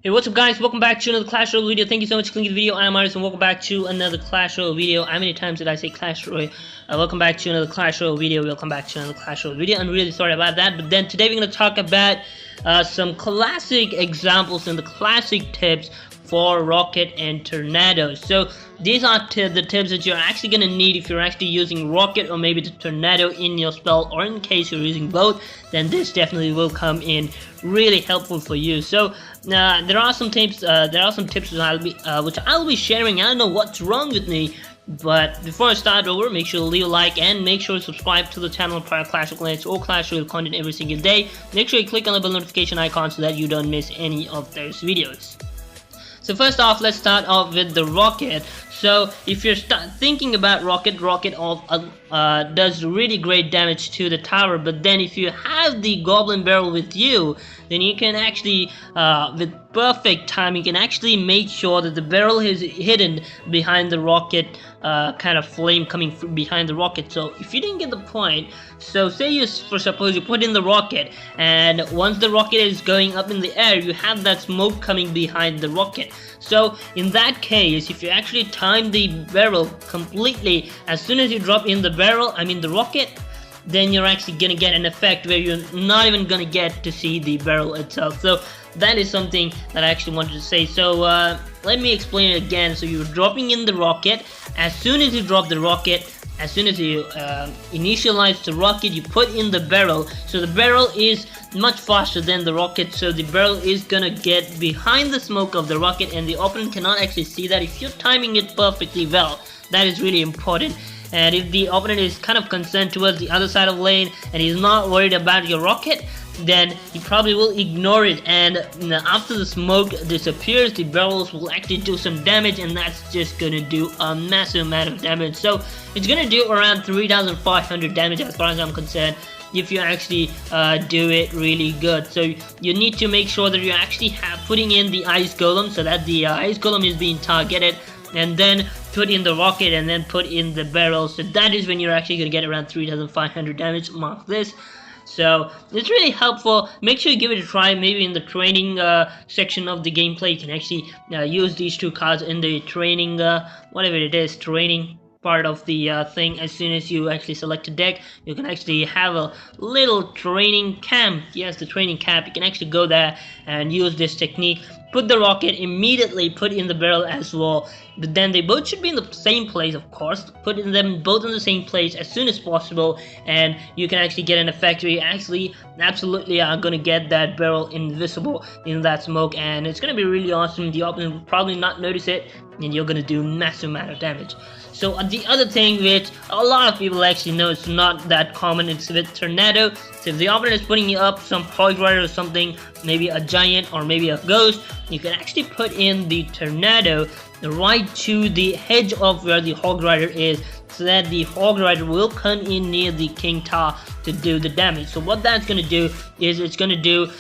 Hey, what's up guys, welcome back to another Clash Royale video. Thank you so much for clicking the video. I'm Ayrus and welcome back to another Clash Royale video. How many times did I say Clash Royale? Welcome back to another Clash Royale video. Welcome back to another Clash Royale video. I'm really sorry about that, but then today we're going to talk about some classic examples and the classic tips for rocket and tornado. So these are the tips that you're actually going to need if you're actually using rocket or maybe the tornado in your spell, or in case you're using both, then this definitely will come in really helpful for you. So there are some tips which I'll be sharing. I don't know what's wrong with me, but before I start over, make sure to leave a like and make sure to subscribe to the channel for Clash of Clans or Clash Royale content every single day. Make sure you click on the bell notification icon so that you don't miss any of those videos. So first off, let's start off with the rocket. So if you're thinking about rocket does really great damage to the tower, but then if you have the goblin barrel with you, then you can actually with perfect time you can actually make sure that the barrel is hidden behind the rocket kind of flame coming behind the rocket. So if you didn't get the point, so say suppose you put in the rocket, and once the rocket is going up in the air, you have that smoke coming behind the rocket. So in that case, if you actually time the barrel completely as soon as you drop in the the rocket, then you're actually gonna get an effect where you're not even gonna get to see the barrel itself. So that is something that I actually wanted to say. So let me explain it again. So you're dropping in the rocket. As soon as you drop the rocket, as soon as you initialize the rocket, you put in the barrel. So the barrel is much faster than the rocket, so the barrel is gonna get behind the smoke of the rocket and the opponent cannot actually see that if you're timing it perfectly well. That is really important. And if the opponent is kind of concerned towards the other side of lane and he's not worried about your rocket, then he probably will ignore it, and after the smoke disappears, the barrels will actually do some damage, and that's just gonna do a massive amount of damage. So it's gonna do around 3,500 damage as far as I'm concerned, if you actually do it really good. So you need to make sure that you actually putting in the ice golem, so that the ice golem is being targeted, and then put in the rocket and then put in the barrel. So that is when you're actually gonna get around 3,500 damage. Mark this. So it's really helpful. Make sure you give it a try. Maybe in the training section of the gameplay, you can actually use these two cards in the training, whatever it is, training part of the thing. As soon as you actually select a deck, you can actually have a little training camp. Yes, the training camp. You can actually go there and use this technique. Put the rocket, immediately put in the barrel as well, but then they both should be in the same place, of course. Put them both in the same place as soon as possible, and you can actually get an effect where you actually absolutely are gonna get that barrel invisible in that smoke, and it's gonna be really awesome. The opponent will probably not notice it, and you're gonna do massive amount of damage. So the other thing which a lot of people actually know, it's not that common, it's with tornado. So if the opponent is putting you up some hog rider or something, maybe a giant or maybe a ghost, you can actually put in the tornado right to the edge of where the hog rider is, so that the hog rider will come in near the king tower to do the damage. So what that's going to do is it's going to do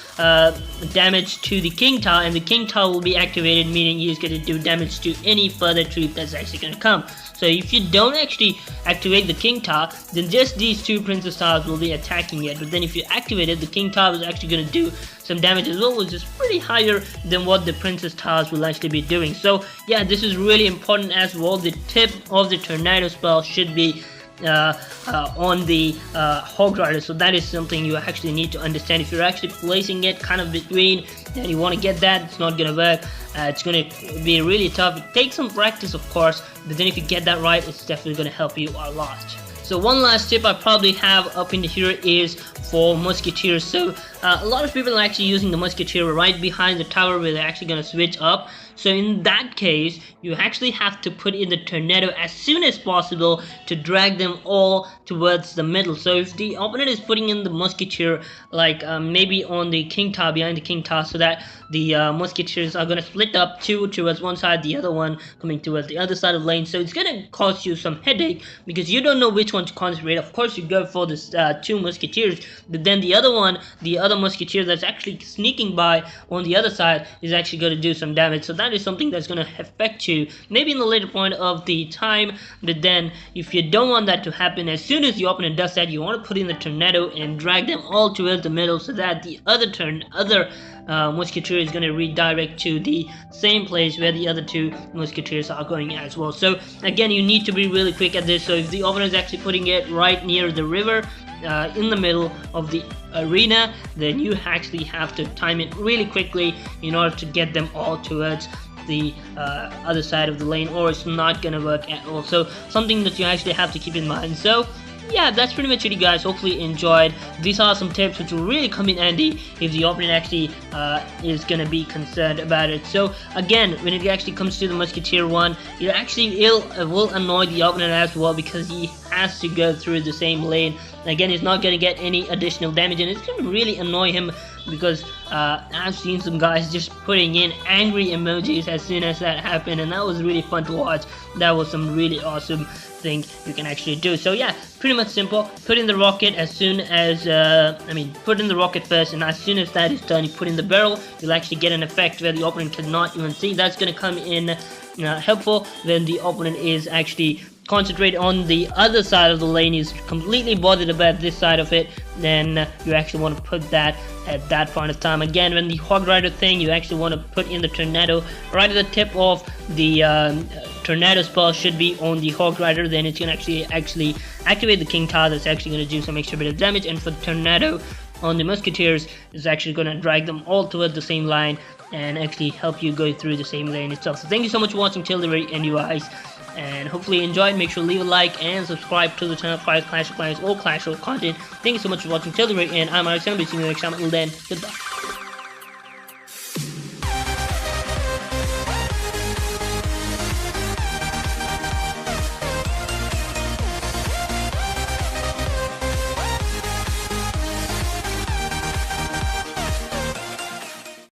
damage to the king tower, and the king tower will be activated, meaning he's going to do damage to any further troop that's actually going to come. So if you don't actually activate the king tower, then just these two princess towers will be attacking it. But then if you activate it, the king tower is actually going to do some damage as well, which is pretty higher than what the princess towers will actually be doing. So yeah, this is really important as well. The tip of the tornado spell should be on the hog rider. So that is something you actually need to understand. If you're actually placing it kind of between and you want to get that, it's not gonna work. It's gonna be really tough. It takes some practice, of course, but then if you get that right, it's definitely gonna help you a lot. So one last tip I probably have up in here is for musketeers. So a lot of people are actually using the musketeer right behind the tower where they're actually going to switch up. So in that case, you actually have to put in the tornado as soon as possible to drag them all towards the middle. So if the opponent is putting in the musketeer, like maybe on the king tower, behind the king tower, so that the musketeers are going to split up, two towards one side, the other one coming towards the other side of the lane. So it's going to cause you some headache because you don't know which one to concentrate. Of course, you go for this two musketeers, but then the other other musketeer that's actually sneaking by on the other side is actually going to do some damage. So that is something that's going to affect you maybe in the later point of the time. But then if you don't want that to happen, as soon as the opponent does that, you want to put in the tornado and drag them all towards the middle, so that the other musketeer is going to redirect to the same place where the other two musketeers are going as well. So again, you need to be really quick at this. So if the opponent is actually putting it right near the river, in the middle of the arena, then you actually have to time it really quickly in order to get them all towards the other side of the lane, or it's not gonna work at all. So something that you actually have to keep in mind. So yeah, that's pretty much it, guys. Hopefully you enjoyed. These are some tips which will really come in handy if the opponent actually is gonna be concerned about it. So again, when it actually comes to the musketeer one, it actually will annoy the opponent as well, because he has to go through the same lane. Again, he's not gonna get any additional damage, and it's gonna really annoy him, because I've seen some guys just putting in angry emojis as soon as that happened, and that was really fun to watch. That was some really awesome thing you can actually do. So yeah, pretty much simple. Put in the rocket as soon as put in the rocket first, and as soon as that is done, you put in the barrel. You'll actually get an effect where the opponent cannot even see. That's going to come in helpful when the opponent is actually concentrate on the other side of the lane, is completely bothered about this side of it. Then you actually want to put that at that point of time. Again, when the hog rider thing, you actually want to put in the tornado right at the tip of the tornado spell should be on the hog rider. Then it's gonna actually activate the king tower. That's actually going to do some extra bit of damage. And for the tornado on the musketeers, is actually going to drag them all towards the same line and actually help you go through the same lane itself. So thank you so much for watching till the very end, you guys, and hopefully you enjoyed. Make sure to leave a like and subscribe to the channel for Clash of Clans or Clash Royale content. Thank you so much for watching till the very end. I'm Ayrus, and I'll be seeing you next time. Until then, goodbye.